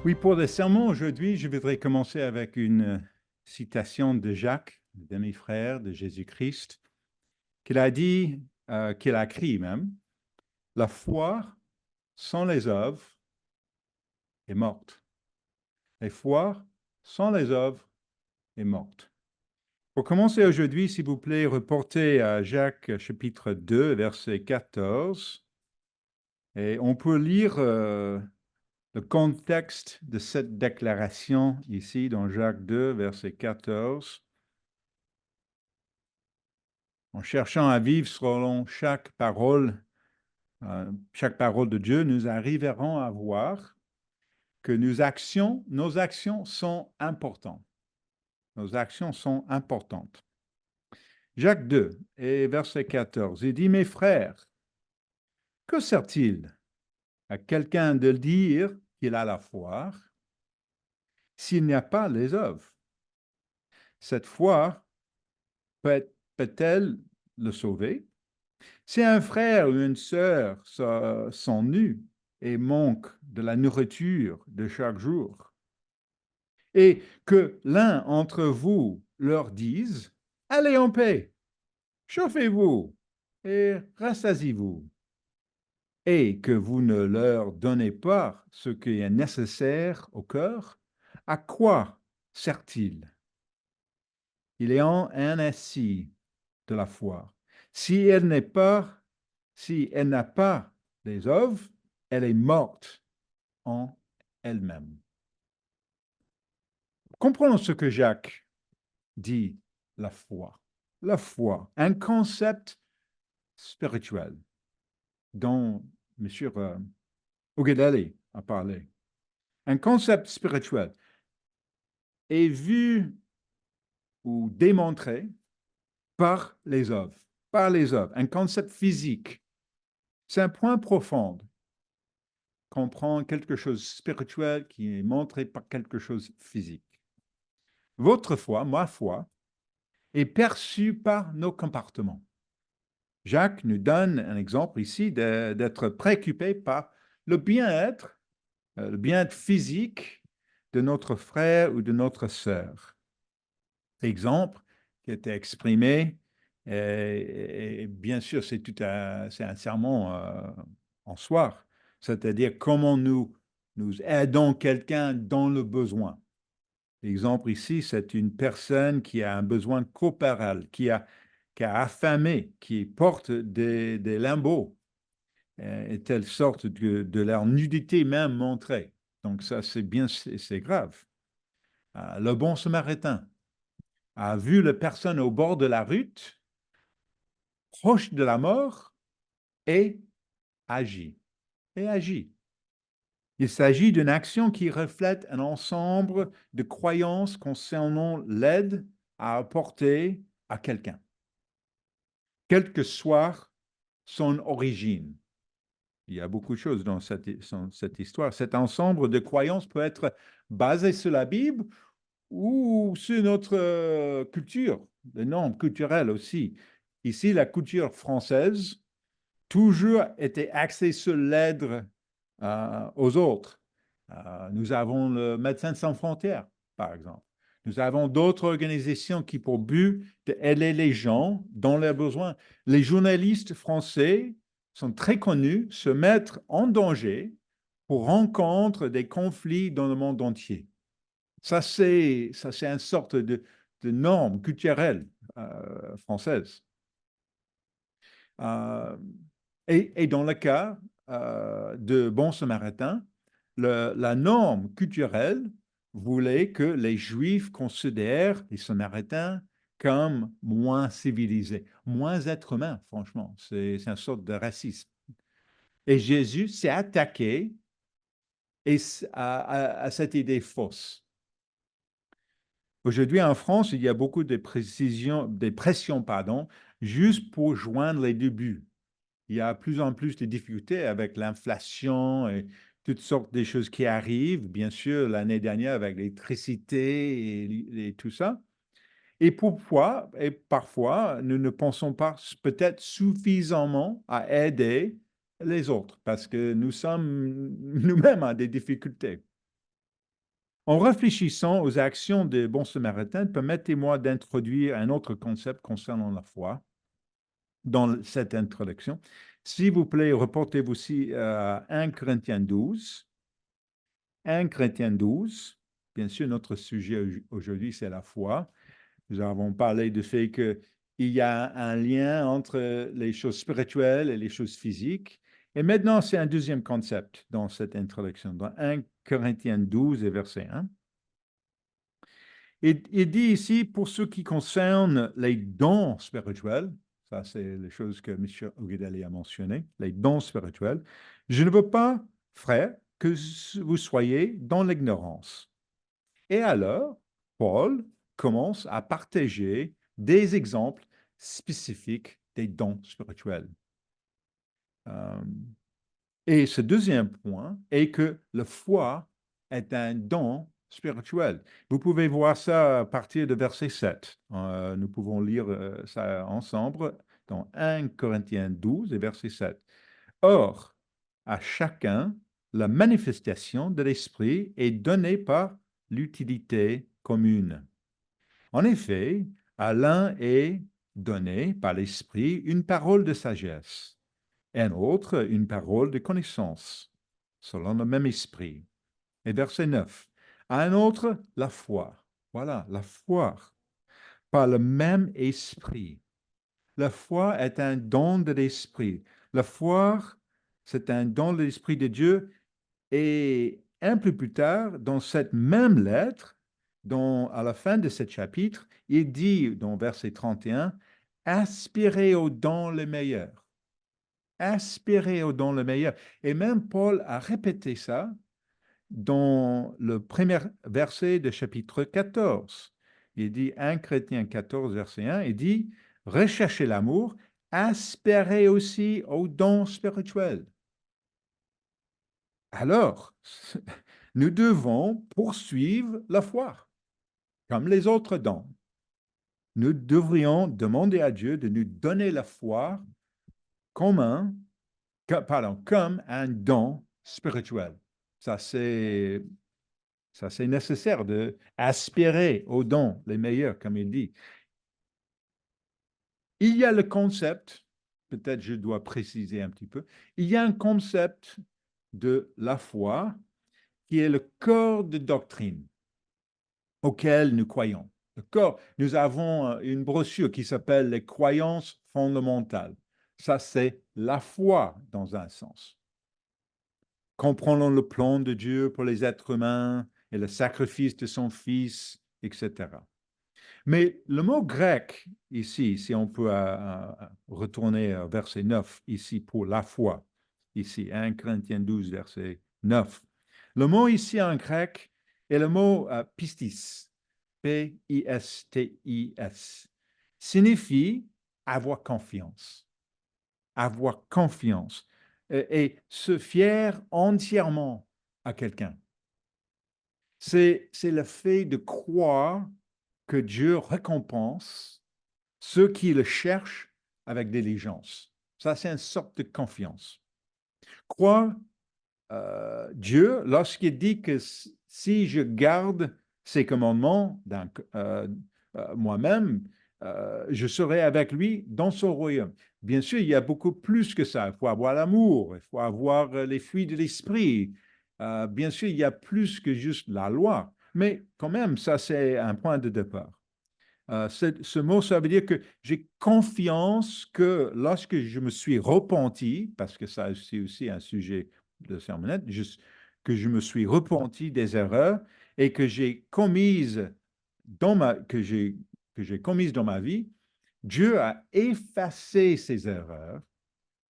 Oui, pour le sermon aujourd'hui, je voudrais commencer avec une citation de Jacques, le demi-frère de Jésus-Christ, qu'il a dit, qu'il a écrit même, la foi sans les œuvres est morte. La foi sans les œuvres est morte. Pour commencer aujourd'hui, s'il vous plaît, reportez à Jacques chapitre 2, verset 14. Et on peut lire le contexte de cette déclaration ici dans Jacques 2, verset 14. En cherchant à vivre selon chaque parole de Dieu, nous arriverons à voir que nos actions sont importantes. Nos actions sont importantes. Jacques 2 et verset 14, il dit, « Mes frères, que sert-il à quelqu'un de dire qu'il a la foi s'il n'y a pas les œuvres? Cette foi peut-elle le sauver? Si un frère ou une sœur sont nus et manquent de la nourriture de chaque jour, et que l'un entre vous leur dise, allez en paix, chauffez-vous et rassasiez-vous, et que vous ne leur donnez pas ce qui est nécessaire au cœur, à quoi sert-il? Il est en ainsi de la foi. Si elle n'a pas les œuvres, elle est morte en elle-même. Comprenons ce que Jacques dit, la foi. La foi, un concept spirituel dont M. Ugadeli a parlé. Un concept spirituel est vu ou démontré par les œuvres. Par les œuvres. Un concept physique. C'est un point profond. Comprend quelque chose de spirituel qui est montré par quelque chose de physique. Votre foi, ma foi, est perçue par nos comportements. Jacques nous donne un exemple ici d'être préoccupé par le bien-être physique de notre frère ou de notre sœur. Exemple qui était exprimé, et bien sûr, c'est un sermon en soi, c'est-à-dire comment nous aidons quelqu'un dans le besoin. L'exemple ici, c'est une personne qui a un besoin corporel, qui a affamé, qui porte des limbeaux, et telle sorte de leur nudité même montrée. Donc ça, c'est grave. Le bon samaritain a vu la personne au bord de la route, proche de la mort, et agit. Il s'agit d'une action qui reflète un ensemble de croyances concernant l'aide à apporter à quelqu'un, quelle que soit son origine. Il y a beaucoup de choses dans cette histoire. Cet ensemble de croyances peut être basé sur la Bible ou sur notre culture, les normes culturelles aussi. Ici, la culture française toujours était axée sur l'aide aux autres. Nous avons le Médecins sans frontières, par exemple. Nous avons d'autres organisations qui, pour but d'aider les gens dans leurs besoins. Les journalistes français sont très connus, se mettre en danger pour rencontrer des conflits dans le monde entier. Ça, c'est une sorte de norme culturelle française. Et dans le cas de Bon Samaritain, la norme culturelle voulait que les Juifs considèrent les Samaritains comme moins civilisés, moins êtres humains, franchement. C'est une sorte de racisme. Et Jésus s'est attaqué à cette idée fausse. Aujourd'hui, en France, il y a beaucoup de pressions, juste pour joindre les deux buts. Il y a de plus en plus de difficultés avec l'inflation et toutes sortes de choses qui arrivent. Bien sûr, l'année dernière, avec l'électricité et tout ça. Et parfois, nous ne pensons pas peut-être suffisamment à aider les autres parce que nous sommes nous-mêmes à des difficultés. En réfléchissant aux actions des bons samaritains, permettez-moi d'introduire un autre concept concernant la foi dans cette introduction. S'il vous plaît, reportez-vous aussi à 1 Corinthiens 12. 1 Corinthiens 12. Bien sûr, notre sujet aujourd'hui, c'est la foi. Nous avons parlé du fait qu'il y a un lien entre les choses spirituelles et les choses physiques. Et maintenant, c'est un deuxième concept dans cette introduction, dans 1 Corinthiens 12 et verset 1. Il dit ici, pour ce qui concerne les dons spirituels, ça c'est les choses que M. Ogedali a mentionnées, les dons spirituels, je ne veux pas, frère, que vous soyez dans l'ignorance. Et alors, Paul commence à partager des exemples spécifiques des dons spirituels. Et ce deuxième point est que la foi est un don spirituel. Vous pouvez voir ça à partir de verset 7. Nous pouvons lire ça ensemble dans 1 Corinthiens 12 et verset 7. Or, à chacun, la manifestation de l'Esprit est donnée par l'utilité commune. En effet, à l'un est donnée par l'Esprit une parole de sagesse, et à un autre une parole de connaissance, selon le même esprit. Et verset 9. À un autre, la foi. Voilà, la foi, par le même esprit. La foi est un don de l'esprit. La foi, c'est un don de l'esprit de Dieu. Et un peu plus tard, dans cette même lettre, à la fin de ce chapitre, il dit dans verset 31, aspirez aux dons les meilleurs. Aspirez aux dons les meilleurs. Et même Paul a répété ça dans le premier verset de chapitre 14. Il dit 1 Corinthiens 14, verset 1, il dit, recherchez l'amour, aspirez aussi aux dons spirituels. Alors, nous devons poursuivre la foi, comme les autres dons. Nous devrions demander à Dieu de nous donner la foi comme comme un don spirituel. Ça, c'est nécessaire d'aspirer aux dons les meilleurs, comme il dit. Il y a le concept, peut-être je dois préciser un petit peu, il y a un concept de la foi qui est le corps de doctrine auquel nous croyons. D'accord? Nous avons une brochure qui s'appelle les croyances fondamentales. Ça, c'est la foi dans un sens. Comprenons le plan de Dieu pour les êtres humains et le sacrifice de son Fils, etc. Mais le mot grec ici, si on peut retourner au verset 9 ici pour la foi, ici 1 Corinthiens 12, verset 9, le mot ici en grec est le mot pistis, P-I-S-T-I-S, signifie avoir confiance, avoir confiance et se fier entièrement à quelqu'un. C'est le fait de croire que Dieu récompense ceux qui le cherchent avec diligence. Ça, c'est une sorte de confiance. Croire Dieu lorsqu'il dit que si je garde ses commandements moi-même, je serai avec lui dans son royaume. Bien sûr, il y a beaucoup plus que ça. Il faut avoir l'amour, il faut avoir les fruits de l'esprit. Bien sûr, il y a plus que juste la loi, mais quand même, ça, c'est un point de départ. Ce mot, ça veut dire que j'ai confiance que lorsque je me suis repenti, parce que ça, c'est aussi un sujet de sermonnette, que je me suis repenti des erreurs et que j'ai commises que j'ai commises dans ma vie, Dieu a effacé ces erreurs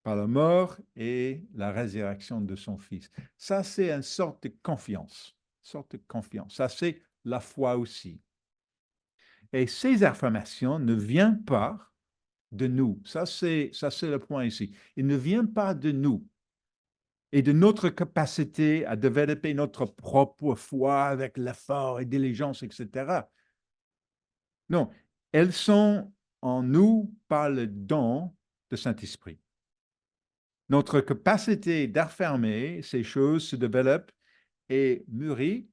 par la mort et la résurrection de son Fils. Ça, c'est une sorte de confiance. Sorte de confiance. Ça, c'est la foi aussi. Et ces affirmations ne viennent pas de nous. Ça, c'est le point ici. Il ne vient pas de nous et de notre capacité à développer notre propre foi avec l'effort et diligence, etc. Non, elles sont en nous par le don de Saint-Esprit. Notre capacité d'affirmer ces choses se développe et mûrit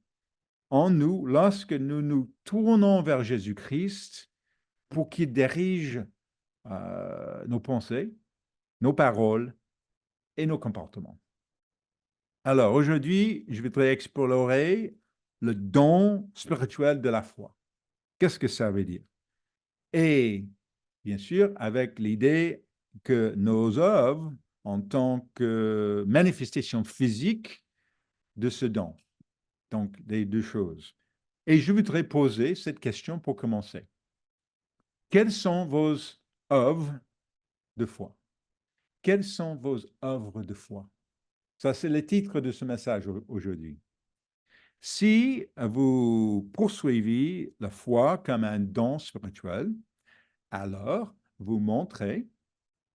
en nous lorsque nous nous tournons vers Jésus-Christ pour qu'il dirige nos pensées, nos paroles et nos comportements. Alors, aujourd'hui, je voudrais explorer le don spirituel de la foi. Qu'est-ce que ça veut dire? Et bien sûr, avec l'idée que nos œuvres, en tant que manifestation physique de ce don, donc les deux choses. Et je voudrais poser cette question pour commencer. Quelles sont vos œuvres de foi? Quelles sont vos œuvres de foi? Ça, c'est le titre de ce message aujourd'hui. Si vous poursuivez la foi comme un don spirituel, alors vous montrez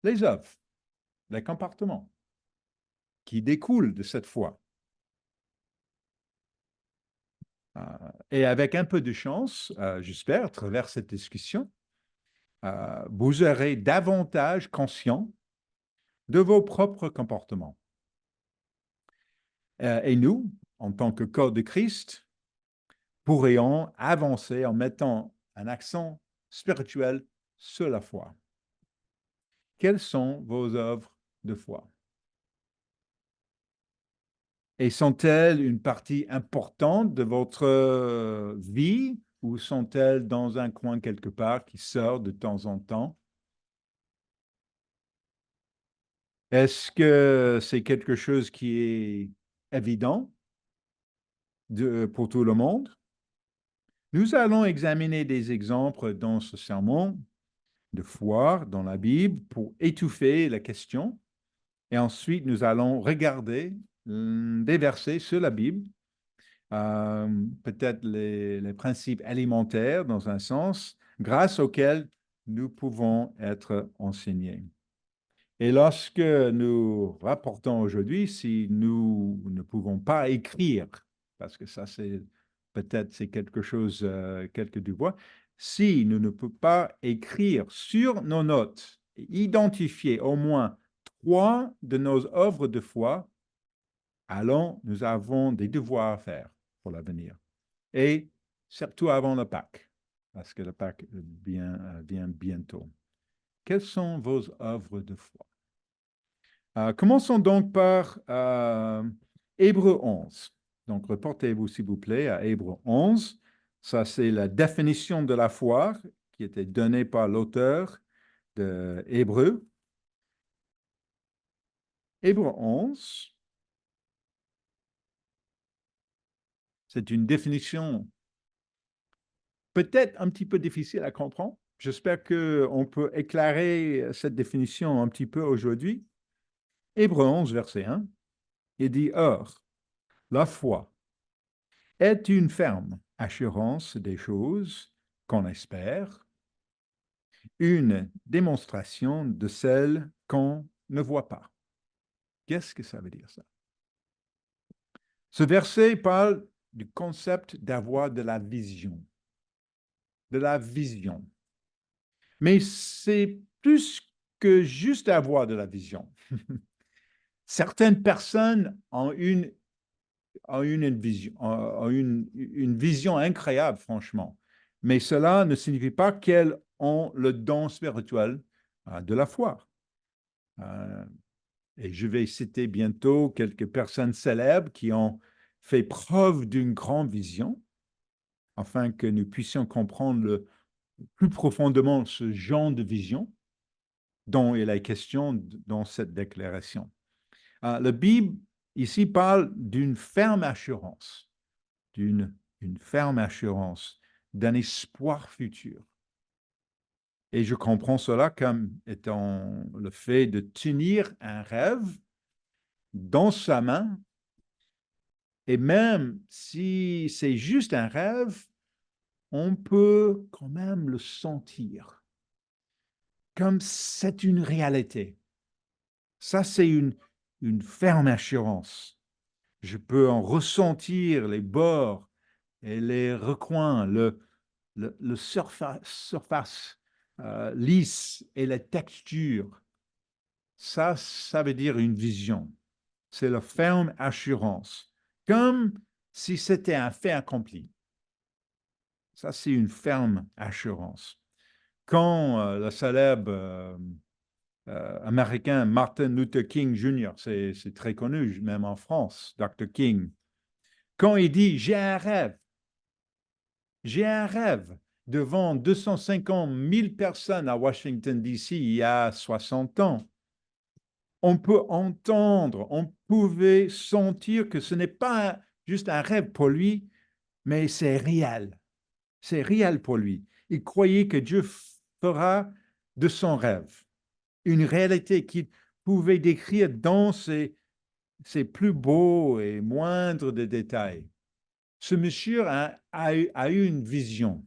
les œuvres, les comportements qui découlent de cette foi. Et avec un peu de chance, j'espère, à travers cette discussion, vous serez davantage conscient de vos propres comportements. Et nous, en tant que corps de Christ, pourrions avancer en mettant un accent spirituel sur la foi. Quelles sont vos œuvres de foi? Et sont-elles une partie importante de votre vie ou sont-elles dans un coin quelque part qui sort de temps en temps? Est-ce que c'est quelque chose qui est évident pour tout le monde? Nous allons examiner des exemples dans ce sermon de foi dans la Bible pour étouffer la question. Et ensuite, nous allons regarder des versets sur la Bible, peut-être les principes alimentaires dans un sens, grâce auxquels nous pouvons être enseignés. Et lorsque nous rapportons aujourd'hui, si nous ne pouvons pas écrire, parce que ça c'est peut-être c'est quelque chose, quelques du bois, si nous ne pouvons pas écrire sur nos notes, identifier au moins 3 de nos œuvres de foi, alors nous avons des devoirs à faire pour l'avenir. Et surtout avant le Pâques, parce que le Pâques vient bientôt. Quelles sont vos œuvres de foi? Commençons donc par Hébreux 11. Donc, reportez-vous, s'il vous plaît, à Hébreux 11. Ça, c'est la définition de la foi qui était donnée par l'auteur de Hébreux. Hébreux 11, c'est une définition peut-être un petit peu difficile à comprendre. J'espère qu'on peut éclairer cette définition un petit peu aujourd'hui. Hébreux 11, verset 1, il dit « Or, la foi est une ferme assurance des choses qu'on espère, une démonstration de celles qu'on ne voit pas. » Qu'est-ce que ça veut dire ça? Ce verset parle du concept d'avoir de la vision. De la vision. Mais c'est plus que juste avoir de la vision. Certaines personnes ont une vision incroyable, franchement. Mais cela ne signifie pas qu'elles ont le don spirituel de la foi. Et je vais citer bientôt quelques personnes célèbres qui ont fait preuve d'une grande vision, afin que nous puissions comprendre plus profondément ce genre de vision dont il est question dans cette déclaration. La Bible ici parle d'une ferme assurance, d'une ferme assurance, d'un espoir futur. Et je comprends cela comme étant le fait de tenir un rêve dans sa main, et même si c'est juste un rêve, on peut quand même le sentir, comme c'est une réalité. Ça, c'est une ferme assurance. Je peux en ressentir les bords et les recoins, le surface lisse et la texture. Ça veut dire une vision. C'est la ferme assurance. Comme si c'était un fait accompli. Ça, c'est une ferme assurance. Quand le célèbre américain Martin Luther King Jr., c'est très connu, même en France, Dr. King, quand il dit « j'ai un rêve » devant 250 000 personnes à Washington, D.C. il y a 60 ans, on peut entendre, on pouvait sentir que ce n'est pas juste un rêve pour lui, mais c'est réel. C'est réel pour lui. Il croyait que Dieu fera de son rêve une réalité qu'il pouvait décrire dans ses plus beaux et moindres de détails. Ce monsieur a eu une vision.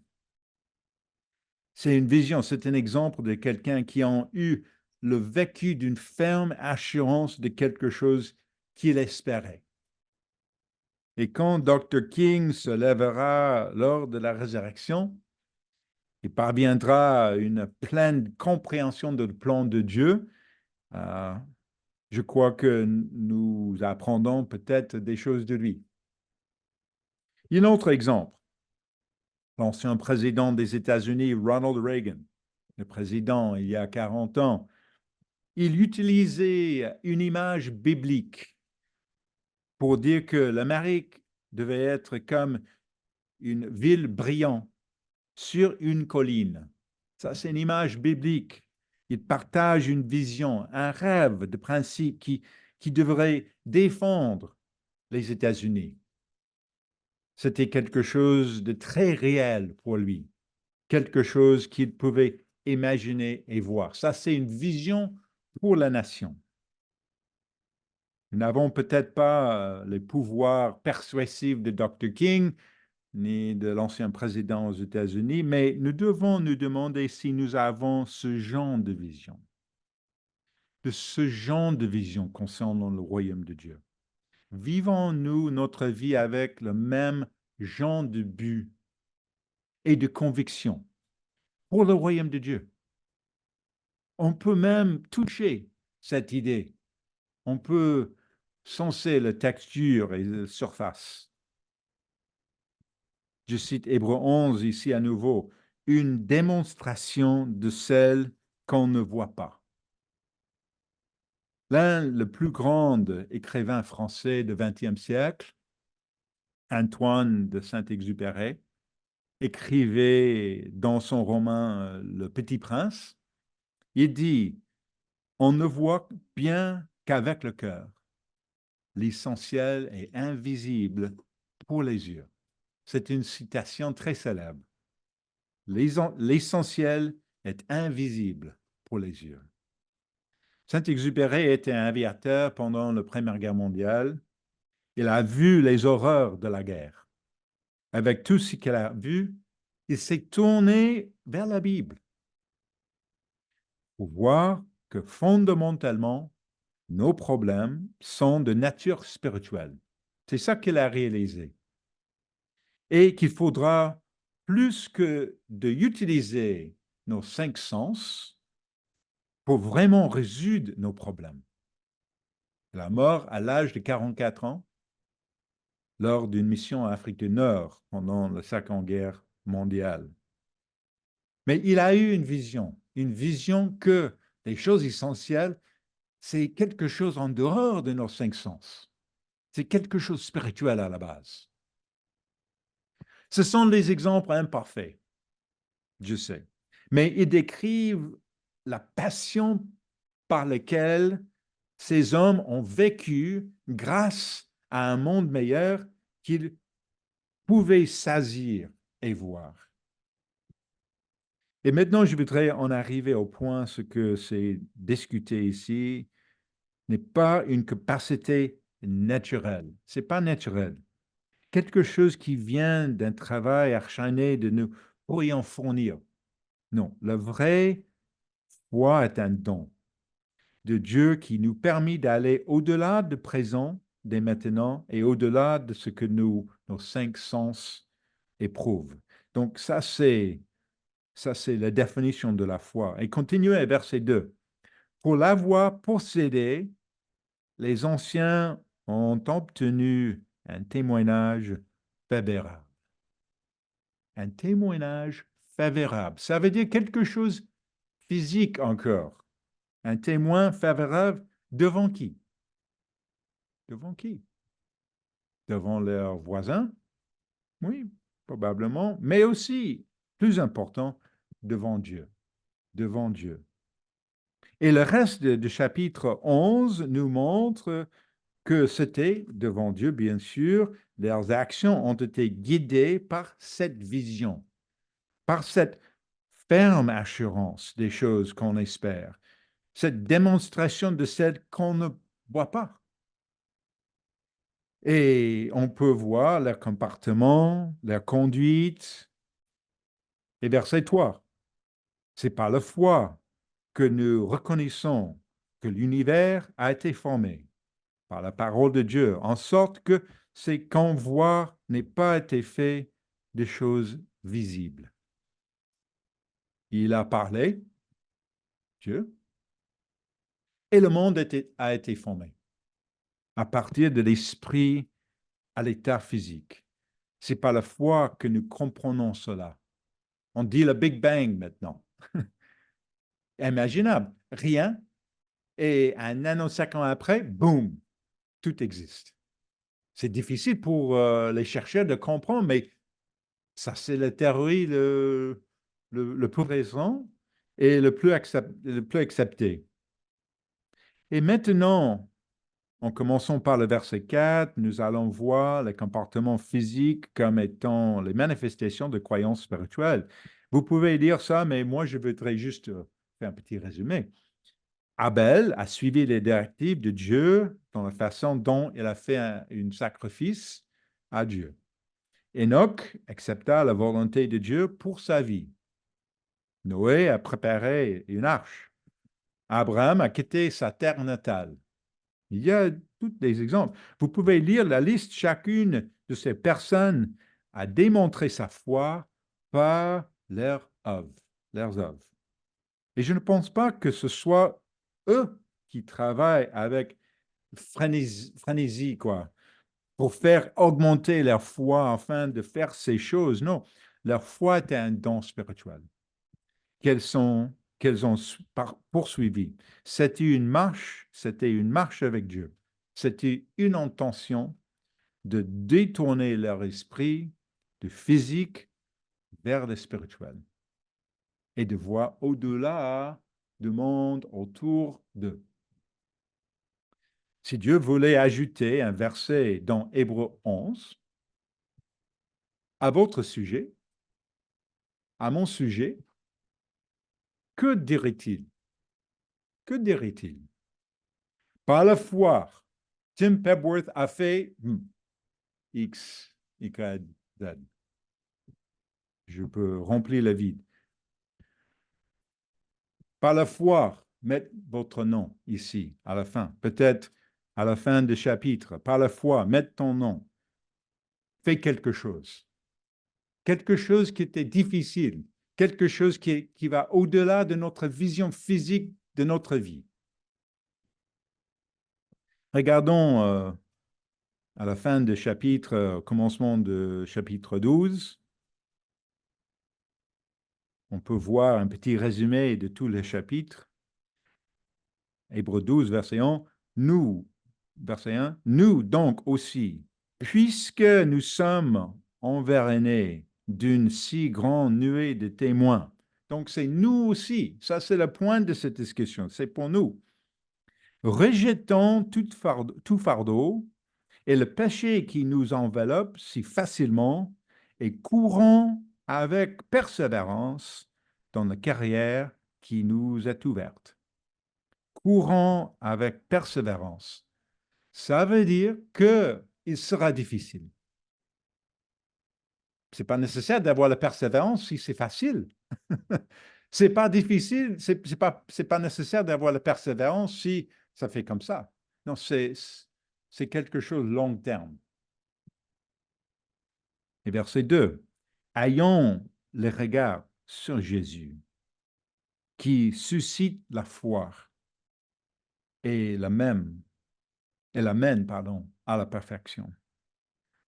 C'est une vision, c'est un exemple de quelqu'un qui a eu le vécu d'une ferme assurance de quelque chose qu'il espérait. Et quand Dr. King se lèvera lors de la résurrection, il parviendra à une pleine compréhension du plan de Dieu. Je crois que nous apprendrons peut-être des choses de lui. Un autre exemple, l'ancien président des États-Unis, Ronald Reagan, le président il y a 40 ans, il utilisait une image biblique pour dire que l'Amérique devait être comme une ville brillante sur une colline. Ça, c'est une image biblique. Il partage une vision, un rêve de principe qui devrait défendre les États-Unis. C'était quelque chose de très réel pour lui, quelque chose qu'il pouvait imaginer et voir. Ça, c'est une vision pour la nation. Nous n'avons peut-être pas les pouvoirs persuasifs de Dr. King, ni de l'ancien président aux États-Unis, mais nous devons nous demander si nous avons ce genre de vision, concernant le royaume de Dieu. Vivons-nous notre vie avec le même genre de but et de conviction pour le royaume de Dieu? On peut même toucher cette idée. On peut senser la texture et la surface. Je cite Hébreux 11 ici à nouveau, une démonstration de celle qu'on ne voit pas. L'un des plus grands écrivains français du XXe siècle, Antoine de Saint-Exupéry, écrivait dans son roman Le Petit Prince, il dit « On ne voit bien qu'avec le cœur. L'essentiel est invisible pour les yeux. » C'est une citation très célèbre. L'essentiel est invisible pour les yeux. Saint-Exupéry était un aviateur pendant la Première Guerre mondiale. Il a vu les horreurs de la guerre. Avec tout ce qu'il a vu, il s'est tourné vers la Bible pour voir que fondamentalement, nos problèmes sont de nature spirituelle. C'est ça qu'il a réalisé. Et qu'il faudra, plus que d'utiliser nos 5 sens, pour vraiment résoudre nos problèmes. La mort à l'âge de 44 ans, lors d'une mission en Afrique du Nord pendant la Seconde Guerre mondiale. Mais il a eu une vision que les choses essentielles, c'est quelque chose en dehors de nos 5 sens. C'est quelque chose de spirituel à la base. Ce sont des exemples imparfaits, je sais, mais ils décrivent la passion par laquelle ces hommes ont vécu grâce à un monde meilleur qu'ils pouvaient saisir et voir. Et maintenant, je voudrais en arriver au point, ce que c'est discuté ici n'est pas une capacité naturelle. Ce n'est pas naturel. Quelque chose qui vient d'un travail acharné de nous pourrions fournir. Non, la vraie foi est un don de Dieu qui nous permet d'aller au-delà du présent, dès maintenant, et au-delà de ce que nos 5 sens éprouvent. Donc ça, c'est la définition de la foi. Et continuez à verset 2. Pour l'avoir possédé, les anciens ont obtenu un témoignage favorable. Un témoignage favorable. Ça veut dire quelque chose physique encore. Un témoin favorable devant qui? Devant qui? Devant leurs voisins? Oui, probablement, mais aussi, plus important, devant Dieu. Devant Dieu. Et le reste du chapitre 11 nous montre que c'était devant Dieu, bien sûr, leurs actions ont été guidées par cette vision, par cette ferme assurance des choses qu'on espère, cette démonstration de celles qu'on ne voit pas. Et on peut voir leur comportement, leur conduite. Et verset 3, c'est par la foi que nous reconnaissons que l'univers a été formé par la parole de Dieu, en sorte que ce qu'on voit n'ait pas été fait de choses visibles. Il a parlé, Dieu, et le monde a été formé à partir de l'esprit à l'état physique. C'est par la foi que nous comprenons cela. On dit le Big Bang maintenant. Imaginable. Rien. Et un nanosecond après, boum, tout existe. C'est difficile pour les chercheurs de comprendre, mais ça, c'est la théorie le plus récent et le plus accepté. Et maintenant, en commençant par le verset 4, nous allons voir les comportements physiques comme étant les manifestations de croyances spirituelles. Vous pouvez dire ça, mais moi, je voudrais juste faire un petit résumé. Abel a suivi les directives de Dieu dans la façon dont il a fait un sacrifice à Dieu. Enoch accepta la volonté de Dieu pour sa vie. Noé a préparé une arche. Abraham a quitté sa terre natale. Il y a tous les exemples. Vous pouvez lire la liste. Chacune de ces personnes a démontré sa foi par leurs œuvres. Et je ne pense pas que ce soit eux qui travaillent avec frénésie, quoi, pour faire augmenter leur foi afin de faire ces choses. Non, leur foi était un don spirituel qu'elles ont poursuivi. C'était une marche avec Dieu. C'était une intention de détourner leur esprit du physique vers le spirituel et de voir au-delà du monde autour d'eux. Si Dieu voulait ajouter un verset dans Hébreux 11 à votre sujet, à mon sujet, que dirait-il? Que dirait-il? Par la foi, Tim Pebworth a fait X, Y, Z. Je peux remplir le vide. Par la foi, mettez votre nom ici, à la fin. Peut-être à la fin du chapitre. Par la foi, mettez ton nom. Fais quelque chose. Quelque chose qui était difficile. Quelque chose qui va au-delà de notre vision physique de notre vie. Regardons à la fin du chapitre, au commencement du chapitre 12. On peut voir un petit résumé de tous les chapitres. Hébreux 12, verset 1. Verset 1, nous donc aussi, puisque nous sommes environnés d'une si grande nuée de témoins. Donc c'est nous aussi. Ça, c'est le point de cette discussion. C'est pour nous. Rejetons tout fardeau et le péché qui nous enveloppe si facilement et courons avec persévérance dans la carrière qui nous est ouverte. Courons avec persévérance. Ça veut dire qu'il sera difficile. Ce n'est pas nécessaire d'avoir la persévérance si c'est facile. C'est pas difficile, c'est pas nécessaire d'avoir la persévérance si ça fait comme ça. Non, c'est quelque chose de long terme. Et verset 2, ayons le regard sur Jésus, qui suscite la foi et l'amène, à la perfection.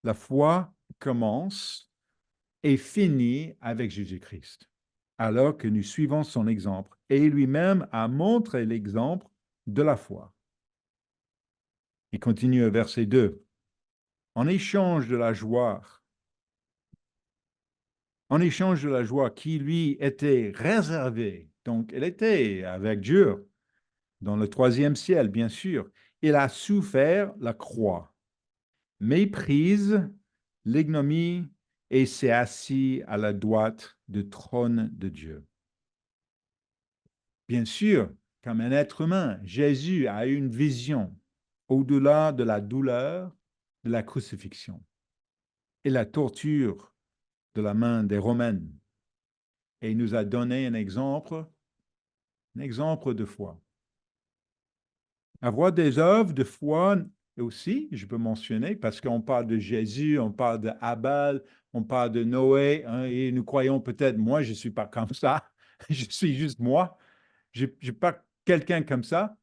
La foi commence et finit avec Jésus-Christ, alors que nous suivons son exemple. Et lui-même a montré l'exemple de la foi. Il continue au verset 2. En échange de la joie, en échange de la joie qui lui était réservée, donc elle était avec Dieu dans le troisième ciel, bien sûr, il a souffert la croix, méprise l'ignomie et s'est assis à la droite du trône de Dieu. Bien sûr, comme un être humain, Jésus a eu une vision au-delà de la douleur de la crucifixion et la torture de la main des Romains. Et il nous a donné un exemple de foi. Avoir des œuvres de foi aussi, je peux mentionner, parce qu'on parle de Jésus, on parle de Abel, on parle de Noé, hein, et nous croyons peut-être, moi, je ne suis pas comme ça, je suis juste moi, je ne suis pas quelqu'un comme ça.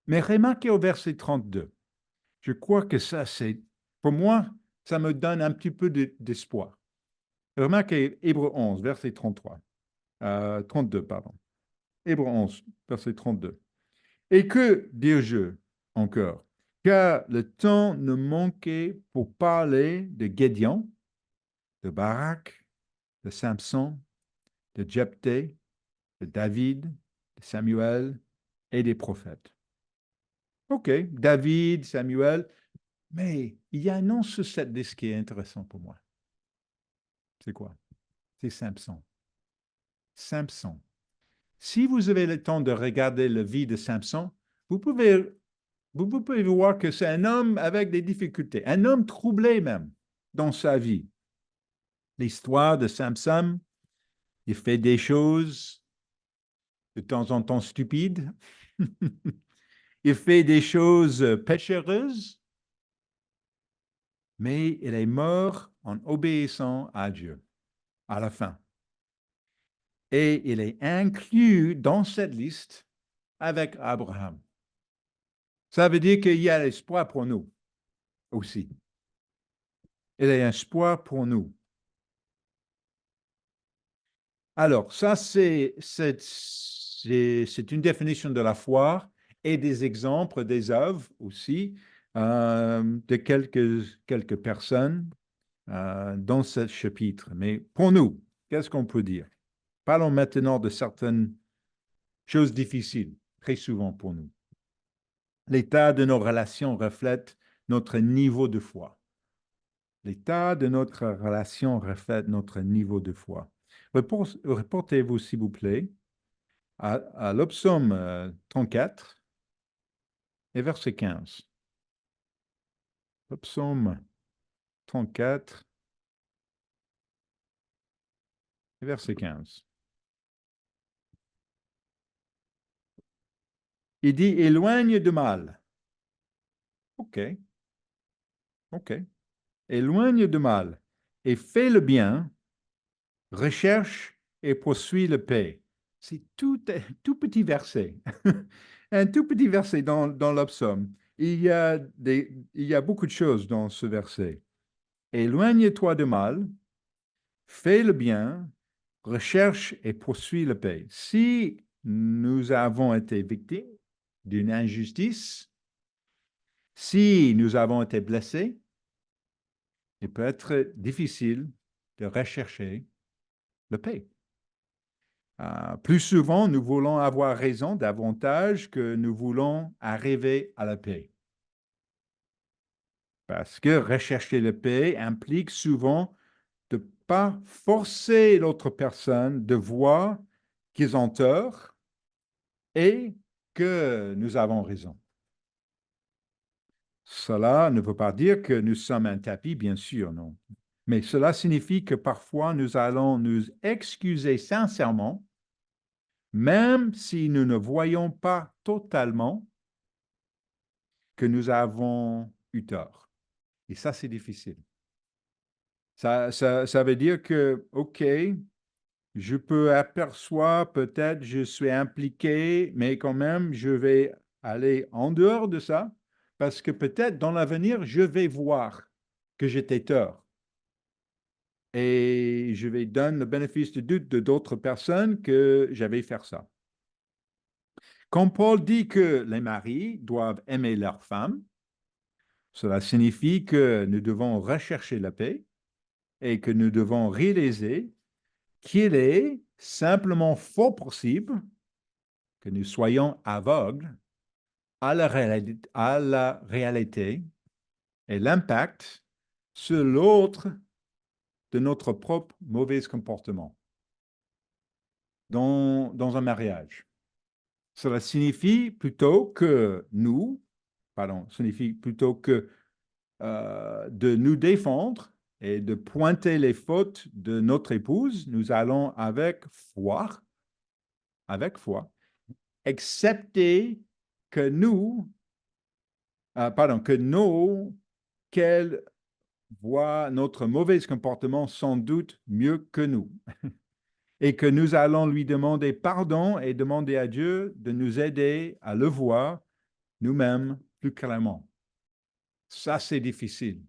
Mais remarquez au verset 32, je crois que ça, c'est, pour moi, ça me donne un petit peu d'espoir. Remarquez Hébreux 11, verset 33, 32, pardon. Hébreux 11, verset 32. Et que dire-je encore? Car le temps ne manquait pour parler de Gédéon, de Barak, de Samson, de Jephthé, de David, de Samuel et des prophètes. OK, David, Samuel, mais il y a un nom sur cette liste qui est intéressant pour moi. C'est quoi? C'est Samson. Samson. Si vous avez le temps de regarder la vie de Samson, vous pouvez voir que c'est un homme avec des difficultés, un homme troublé même dans sa vie. L'histoire de Samson, il fait des choses de temps en temps stupides, il fait des choses péchereuses, mais il est mort en obéissant à Dieu à la fin. Et il est inclus dans cette liste avec Abraham. Ça veut dire qu'il y a l'espoir pour nous aussi. Il y a espoir pour nous. Alors, ça, c'est une définition de la foi et des exemples, des œuvres aussi de quelques personnes dans ce chapitre. Mais pour nous, qu'est-ce qu'on peut dire? Parlons maintenant de certaines choses difficiles, très souvent pour nous. L'état de nos relations reflète notre niveau de foi. L'état de notre relation reflète notre niveau de foi. Reportez-vous, s'il vous plaît, à l'Psaume 34 et verset 15. Le Psaume 34 et verset 15. Il dit, éloigne de mal. OK, OK. Éloigne de mal et fais le bien, recherche et poursuis le paix. C'est tout petit verset. Un tout petit verset dans le psaume. Il y a beaucoup de choses dans ce verset. Éloigne-toi de mal, fais le bien, recherche et poursuis le paix. Si nous avons été victimes d'une injustice, si nous avons été blessés, il peut être difficile de rechercher le paix. Plus souvent, nous voulons avoir raison davantage que nous voulons arriver à la paix. Parce que rechercher la paix implique souvent de ne pas forcer l'autre personne de voir qu'ils ont tort et que nous avons raison. Cela ne veut pas dire que nous sommes un tapis, bien sûr, non. Mais cela signifie que parfois nous allons nous excuser sincèrement, même si nous ne voyons pas totalement que nous avons eu tort. Et ça, c'est difficile. Ça veut dire que, OK, je peux apercevoir, peut-être je suis impliqué, mais quand même, je vais aller en dehors de ça, parce que peut-être dans l'avenir, je vais voir. que j'étais tort. Et je vais donner le bénéfice du doute de d'autres personnes que j'avais fait ça. Quand Paul dit que les maris doivent aimer leurs femmes, cela signifie que nous devons rechercher la paix et que nous devons réaliser qu'il est simplement fort possible que nous soyons aveugles à la réalité et l'impact sur l'autre de notre propre mauvais comportement dans un mariage. Cela signifie plutôt que signifie plutôt que de nous défendre et de pointer les fautes de notre épouse, nous allons avec foi, accepter que qu'elle voit notre mauvais comportement sans doute mieux que nous. Et que nous allons lui demander pardon et demander à Dieu de nous aider à le voir nous-mêmes plus clairement. Ça, c'est difficile.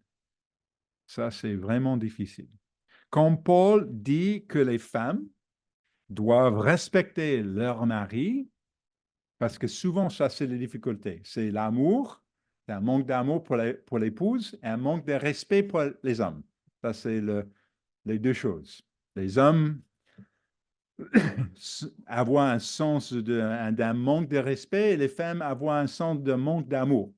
Ça, c'est vraiment difficile. Quand Paul dit que les femmes doivent respecter leur mari, parce que souvent, ça, c'est les difficultés. C'est l'amour, c'est un manque d'amour pour l'épouse et un manque de respect pour les hommes. Ça, c'est les deux choses. Les hommes avoir un sens d'un manque de respect et les femmes avoir un sens de manque d'amour.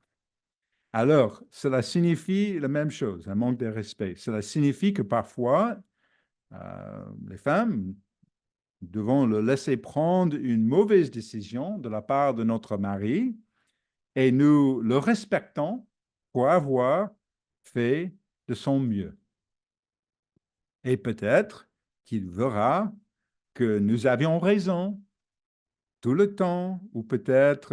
Alors, cela signifie la même chose, un manque de respect. Cela signifie que parfois, les femmes devons le laisser prendre une mauvaise décision de la part de notre mari et nous le respectons pour avoir fait de son mieux. Et peut-être qu'il verra que nous avions raison tout le temps, ou peut-être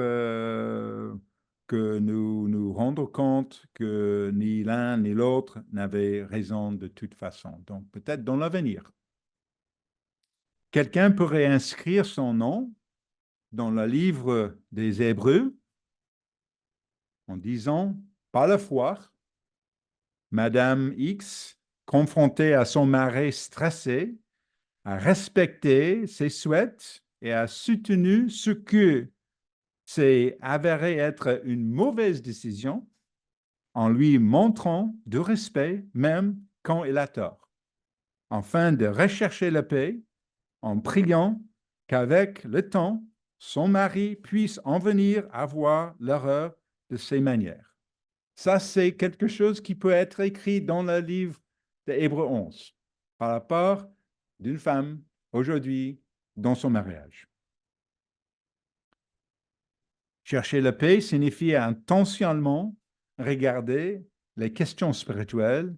que nous nous rendons compte que ni l'un ni l'autre n'avait raison de toute façon. Donc peut-être dans l'avenir. Quelqu'un pourrait inscrire son nom dans le livre des Hébreux en disant, par la foi, Madame X, confrontée à son mari stressé, a respecté ses souhaits et a soutenu ce que s'est avéré être une mauvaise décision en lui montrant du respect même quand il a tort, afin de rechercher la paix en priant qu'avec le temps, son mari puisse en venir à voir l'erreur de ses manières. Ça, c'est quelque chose qui peut être écrit dans le livre de Hébreux 11 par la part d'une femme aujourd'hui dans son mariage. Chercher la paix signifie intentionnellement regarder les questions spirituelles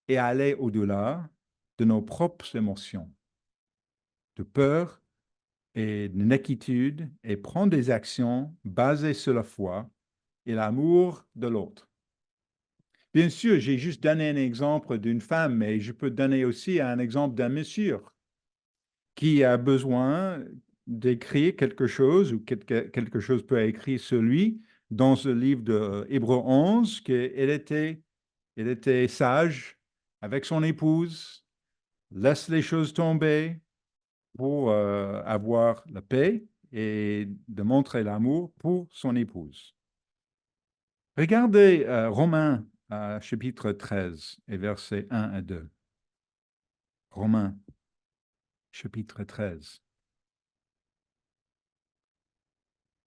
et aller au-delà de nos propres émotions, de peur et d'inquiétude et prendre des actions basées sur la foi et l'amour de l'autre. Bien sûr, j'ai juste donné un exemple d'une femme, mais je peux donner aussi un exemple d'un monsieur qui a besoin d'écrire quelque chose, ou quelque chose peut être écrit sur lui dans ce livre de Hébreux 11, qu'il était sage avec son épouse, laisse les choses tomber pour avoir la paix et de montrer l'amour pour son épouse. Regardez Romains chapitre 13 et versets 1 à 2. Romains chapitre 13.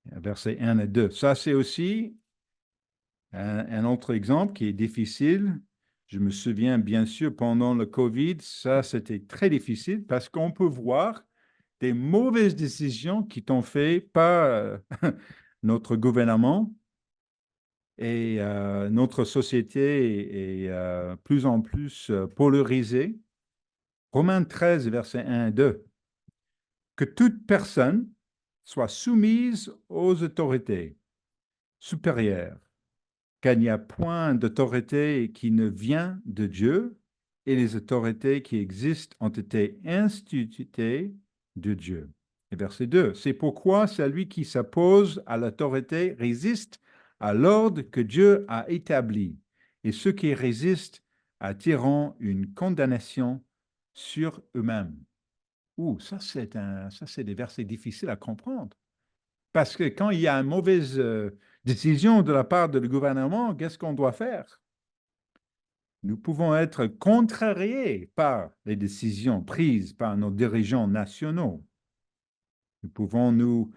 Versets 1 et 2. Ça, c'est aussi un autre exemple qui est difficile. Je me souviens, bien sûr, pendant le COVID, ça, c'était très difficile parce qu'on peut voir des mauvaises décisions qui sont faites par notre gouvernement et notre société est plus en plus polarisée. Romains 13, versets 1 et 2. Que toute personne soit soumise aux autorités supérieures, car il n'y a point d'autorité qui ne vient de Dieu, et les autorités qui existent ont été instituées de Dieu. Et verset 2, c'est pourquoi celui qui s'oppose à l'autorité résiste à l'ordre que Dieu a établi, et ceux qui résistent attirant une condamnation sur eux-mêmes. Ouh, ça c'est des versets difficiles à comprendre. Parce que quand il y a une mauvaise décision de la part du gouvernement, qu'est-ce qu'on doit faire? Nous pouvons être contrariés par les décisions prises par nos dirigeants nationaux. Nous pouvons nous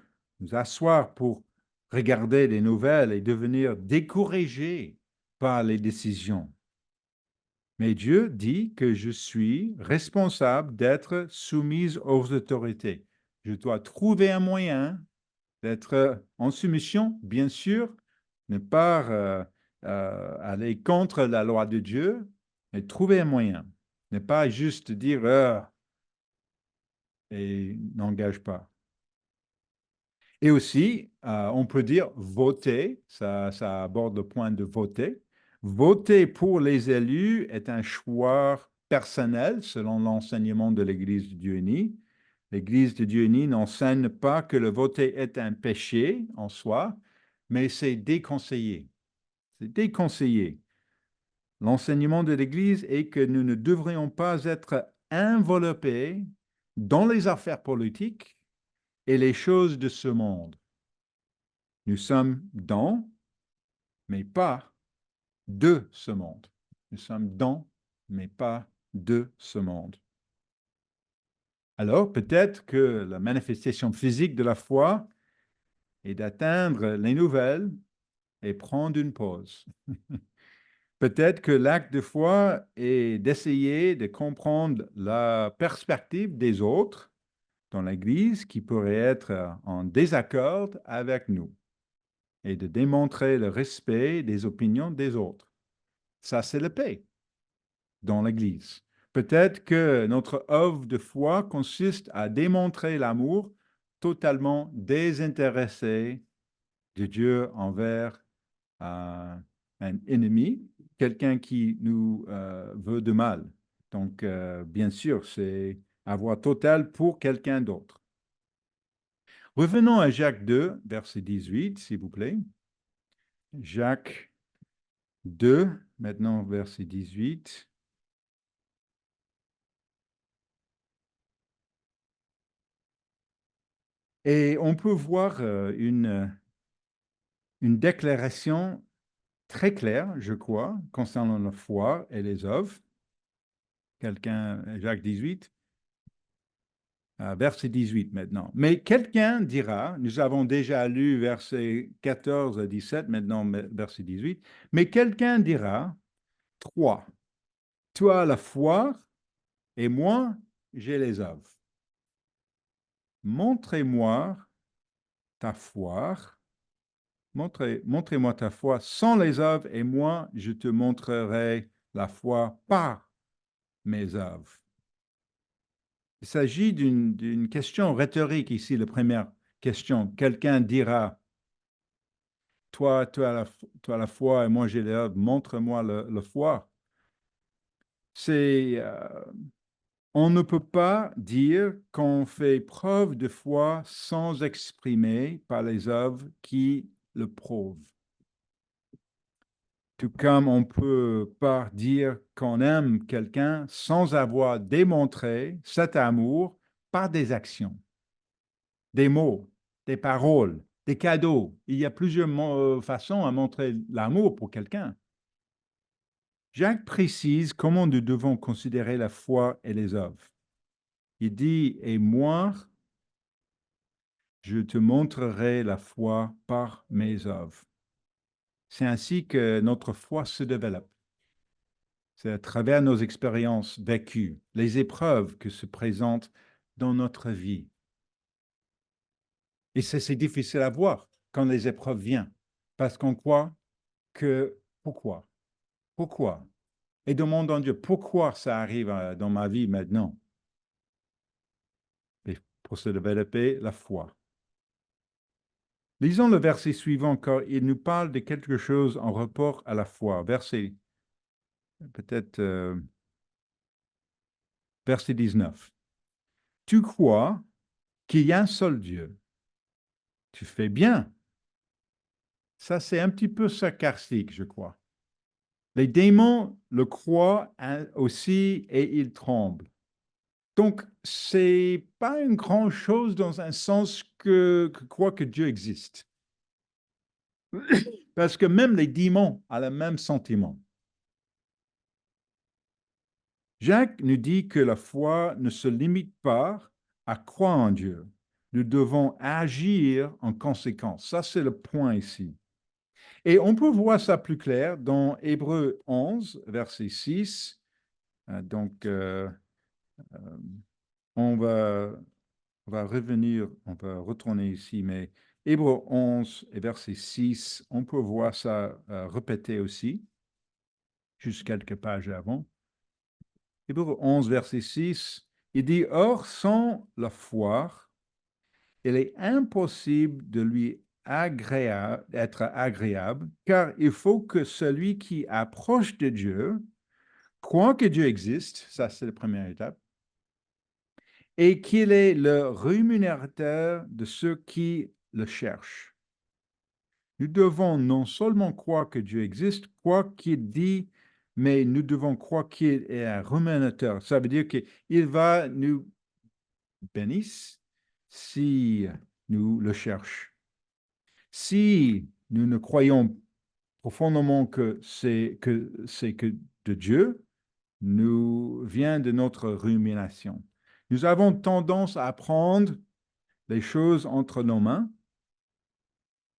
asseoir pour regarder les nouvelles et devenir découragés par les décisions. Mais Dieu dit que je suis responsable d'être soumise aux autorités. Je dois trouver un moyen d'être en soumission, bien sûr, ne pas aller contre la loi de Dieu, mais trouver un moyen. Ne pas juste dire et n'engage pas. Et aussi, on peut dire voter, ça aborde le point de voter. Voter pour les élus est un choix personnel selon l'enseignement de l'Église de Dieu uni. L'Église de Dieu uni n'enseigne pas que le voter est un péché en soi, mais c'est déconseillé. C'est déconseillé. L'enseignement de l'Église est que nous ne devrions pas être enveloppés dans les affaires politiques et les choses de ce monde. Nous sommes dans, mais pas de ce monde. Nous sommes dans, mais pas de ce monde. Alors, peut-être que la manifestation physique de la foi est d'atteindre les nouvelles et prendre une pause. Peut-être que l'acte de foi est d'essayer de comprendre la perspective des autres dans l'Église qui pourraient être en désaccord avec nous et de démontrer le respect des opinions des autres. Ça, c'est la paix dans l'Église. Peut-être que notre œuvre de foi consiste à démontrer l'amour totalement désintéressé de Dieu envers un ennemi, quelqu'un qui nous veut de mal. Donc, bien sûr, c'est avoir total pour quelqu'un d'autre. Revenons à Jacques 2, verset 18, s'il vous plaît. Jacques 2, maintenant verset 18. Et on peut voir une déclaration très claire, je crois, concernant la foi et les œuvres. Quelqu'un, Jacques 18, verset 18 maintenant. Mais quelqu'un dira, nous avons déjà lu verset 14 à 17, maintenant verset 18, mais quelqu'un dira, 3, tu as la foi et moi, j'ai les œuvres. Montrez-moi ta foi, montrez-moi ta foi sans les œuvres et moi, je te montrerai la foi par mes œuvres. Il s'agit d'une question rhétorique ici, la première question. Quelqu'un dira, toi, tu as la foi et moi j'ai les œuvres, montre-moi la foi. C'est, on ne peut pas dire qu'on fait preuve de foi sans exprimer par les œuvres qui le prouvent. Tout comme on ne peut pas dire qu'on aime quelqu'un sans avoir démontré cet amour par des actions, des mots, des paroles, des cadeaux. Il y a plusieurs façons à montrer l'amour pour quelqu'un. Jacques précise comment nous devons considérer la foi et les œuvres. Il dit, et moi, je te montrerai la foi par mes œuvres. C'est ainsi que notre foi se développe. C'est à travers nos expériences vécues, les épreuves que se présentent dans notre vie. Et c'est difficile à voir quand les épreuves viennent, parce qu'on croit que pourquoi? Pourquoi? Et demandons à Dieu, pourquoi ça arrive dans ma vie maintenant? Et pour se développer la foi. Lisons le verset suivant, car il nous parle de quelque chose en rapport à la foi. Verset, peut-être, verset 19. Tu crois qu'il y a un seul Dieu. Tu fais bien. Ça, c'est un petit peu sarcastique, je crois. Les démons le croient aussi et ils tremblent. Donc, c'est pas une grande chose dans un sens que croire que Dieu existe. Parce que même les démons ont le même sentiment. Jacques nous dit que la foi ne se limite pas à croire en Dieu. Nous devons agir en conséquence. Ça, c'est le point ici. Et on peut voir ça plus clair dans Hébreux 11, verset 6. Donc, on va, on va revenir, on va retourner ici, mais Hébreux 11 et verset 6, on peut voir ça répété aussi, juste quelques pages avant. Hébreux 11, verset 6, il dit, or, sans la foi, il est impossible de lui être agréable, car il faut que celui qui approche de Dieu croit que Dieu existe, ça c'est la première étape, et qu'il est le rémunérateur de ceux qui le cherchent. Nous devons non seulement croire que Dieu existe, croire qu'il dit, mais nous devons croire qu'il est un rémunérateur. Ça veut dire qu'il va nous bénir si nous le cherchons. Si nous ne croyons profondément que c'est que de Dieu, nous vient de notre rumination. Nous avons tendance à prendre les choses entre nos mains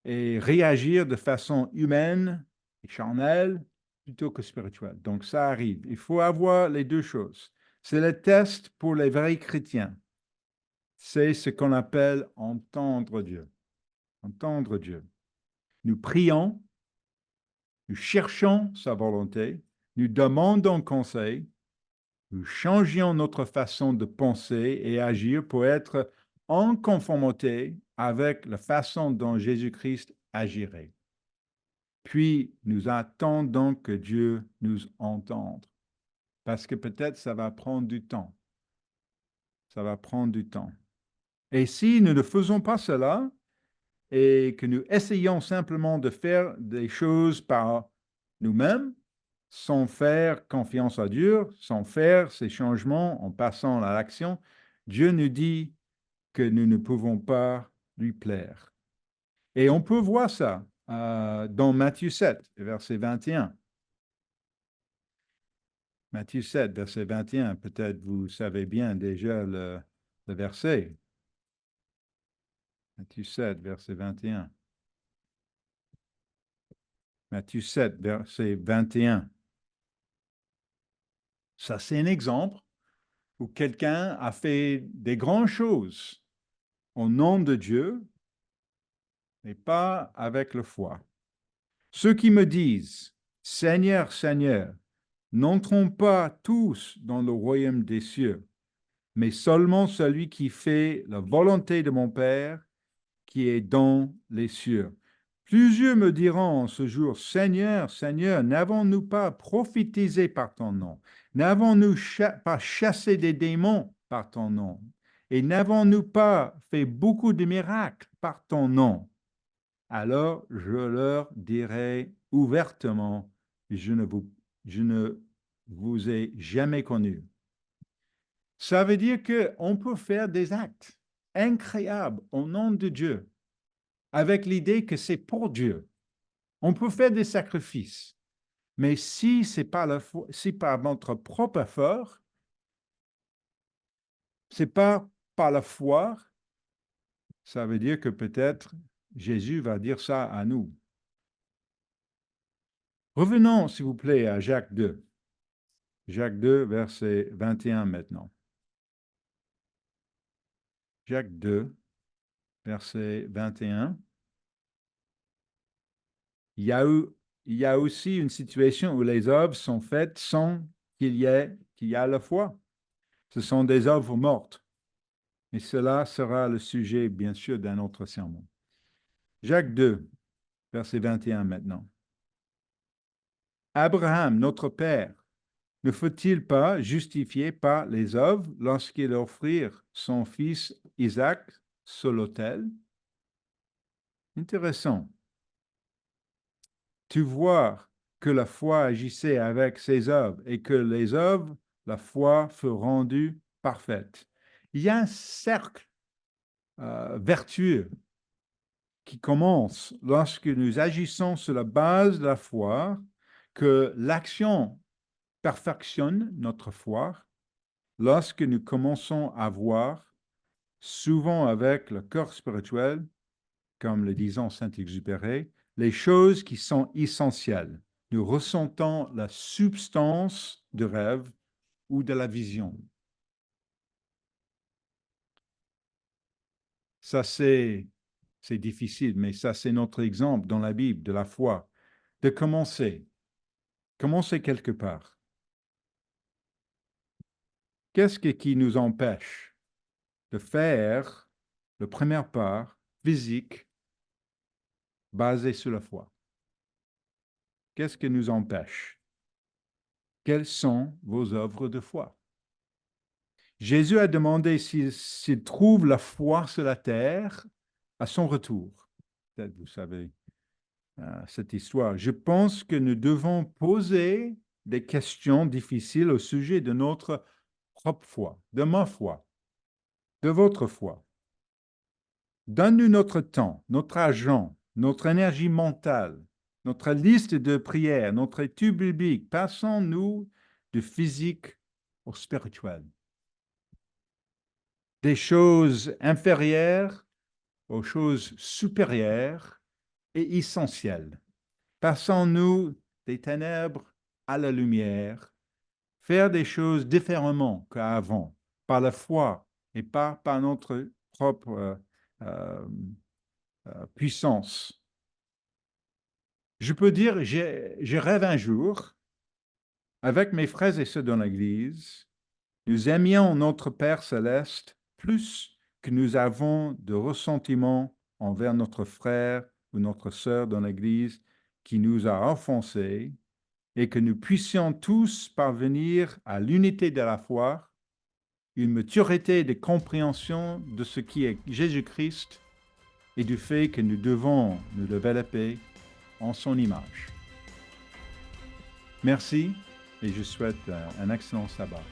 et réagir de façon humaine et charnelle plutôt que spirituelle. Donc ça arrive. Il faut avoir les deux choses. C'est le test pour les vrais chrétiens. C'est ce qu'on appelle entendre Dieu. Entendre Dieu. Nous prions, nous cherchons sa volonté, nous demandons conseil, nous changeons notre façon de penser et agir pour être en conformité avec la façon dont Jésus-Christ agirait. Puis, nous attendons que Dieu nous entende, parce que peut-être ça va prendre du temps. Ça va prendre du temps. Et si nous ne faisons pas cela et que nous essayons simplement de faire des choses par nous-mêmes, sans faire confiance à Dieu, sans faire ces changements en passant à l'action, Dieu nous dit que nous ne pouvons pas lui plaire. Et on peut voir ça dans Matthieu 7, verset 21. Matthieu 7, verset 21, peut-être vous savez bien déjà le verset. Matthieu 7, verset 21. Matthieu 7, verset 21. Ça, c'est un exemple où quelqu'un a fait des grandes choses au nom de Dieu, mais pas avec la foi. Ceux qui me disent, Seigneur, Seigneur, n'entrons pas tous dans le royaume des cieux, mais seulement celui qui fait la volonté de mon Père qui est dans les cieux. Plusieurs me diront en ce jour, Seigneur, Seigneur, n'avons-nous pas prophétisé par ton nom? N'avons-nous pas chassé des démons par ton nom? Et n'avons-nous pas fait beaucoup de miracles par ton nom? Alors je leur dirai ouvertement, je ne vous ai jamais connu. Ça veut dire qu'on peut faire des actes incroyables au nom de Dieu, avec l'idée que c'est pour Dieu. On peut faire des sacrifices, mais si c'est pas si par notre propre effort, c'est pas par la foi, ça veut dire que peut-être Jésus va dire ça à nous. Revenons, s'il vous plaît, à Jacques 2. Jacques 2, verset 21 maintenant. Jacques 2, verset 21. Il y a aussi une situation où les œuvres sont faites sans qu'il y ait la foi. Ce sont des œuvres mortes. Et cela sera le sujet, bien sûr, d'un autre sermon. Jacques 2, verset 21 maintenant. Abraham, notre père, ne faut-il pas justifier par les œuvres lorsqu'il offrit son fils Isaac sur l'autel? Intéressant. Tu vois que la foi agissait avec ses œuvres et que les œuvres, la foi fut rendue parfaite. Il y a un cercle vertueux qui commence lorsque nous agissons sur la base de la foi, que l'action perfectionne notre foi lorsque nous commençons à voir, souvent avec le cœur spirituel, comme le disait Saint-Exupéry, les choses qui sont essentielles. Nous ressentons la substance du rêve ou de la vision. Ça, c'est difficile, mais ça, c'est notre exemple dans la Bible de la foi, de commencer quelque part. Qu'est-ce qui nous empêche de faire le premier pas physique basé sur la foi? Qu'est-ce qui nous empêche? Quelles sont vos œuvres de foi? Jésus a demandé s'il trouve la foi sur la terre à son retour. Peut-être vous savez cette histoire. Je pense que nous devons poser des questions difficiles au sujet de notre propre foi, de ma foi, de votre foi. Donne-nous notre temps, notre argent, notre énergie mentale, notre liste de prières, notre étude biblique. Passons-nous du physique au spirituel. Des choses inférieures aux choses supérieures et essentielles. Passons-nous des ténèbres à la lumière, faire des choses différemment qu'avant, par la foi et pas par notre propre puissance. Je peux dire, je rêve un jour, avec mes frères et sœurs dans l'Église, nous aimions notre Père céleste plus que nous avons de ressentiment envers notre frère ou notre sœur dans l'Église qui nous a offensés, et que nous puissions tous parvenir à l'unité de la foi, une maturité de compréhension de ce qui est Jésus-Christ et du fait que nous devons nous développer en son image. Merci et je souhaite un excellent sabbat.